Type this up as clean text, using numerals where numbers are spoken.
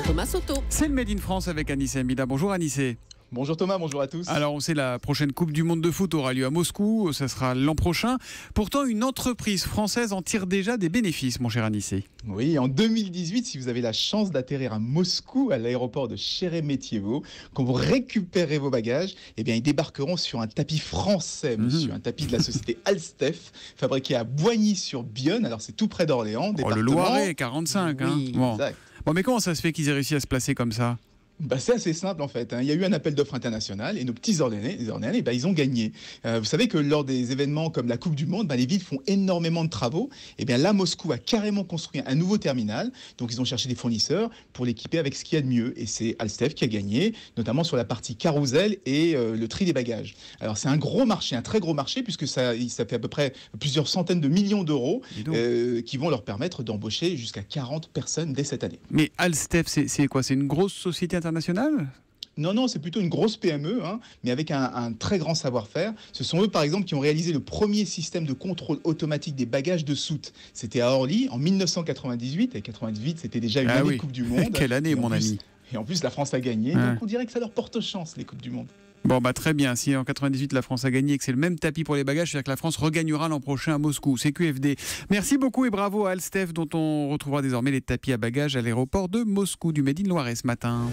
Thomas Soto. C'est le Made in France avec Anissé Amida. Bonjour Anissé. Bonjour Thomas, bonjour à tous. Alors on sait la prochaine Coupe du Monde de foot aura lieu à Moscou, ça sera l'an prochain. Pourtant une entreprise française en tire déjà des bénéfices, mon cher Anissé. Oui, en 2018, si vous avez la chance d'atterrir à Moscou, à l'aéroport de Sheremetyevo, quand vous récupérez vos bagages, eh bien ils débarqueront sur un tapis français, monsieur, un tapis de la société Alstef, fabriqué à Boigny-sur-Bionne. Alors c'est tout près d'Orléans, Le Loiret, 45. Oui, exact. Bon, mais comment ça se fait qu'ils aient réussi à se placer comme ça ? C'est assez simple en fait. Il y a eu un appel d'offres international et nos petits Orléanais, ils ont gagné. Vous savez que lors des événements comme la Coupe du Monde, les villes font énormément de travaux. Et bien là, Moscou a carrément construit un nouveau terminal. Donc ils ont cherché des fournisseurs pour l'équiper avec ce qu'il y a de mieux. Et c'est Alstef qui a gagné, notamment sur la partie carrousel et le tri des bagages. Alors c'est un gros marché, un très gros marché, puisque ça fait à peu près plusieurs centaines de millions d'euros qui vont leur permettre d'embaucher jusqu'à 40 personnes dès cette année. Mais Alstef, c'est quoi ? C'est une grosse société internationale ? Non, c'est plutôt une grosse PME, mais avec un très grand savoir-faire. Ce sont eux, par exemple, qui ont réalisé le premier système de contrôle automatique des bagages de soute. C'était à Orly en 1998. Et 98, c'était déjà une année de Coupe du Monde. Quelle année, mon ami. Et en plus, la France a gagné. Donc on dirait que ça leur porte chance, les Coupes du Monde. Bon, très bien. Si en 98, la France a gagné et que c'est le même tapis pour les bagages, c'est-à-dire que la France regagnera l'an prochain à Moscou. C'est QFD. Merci beaucoup et bravo à Alstef, dont on retrouvera désormais les tapis à bagages à l'aéroport de Moscou du Made in Loiret ce matin.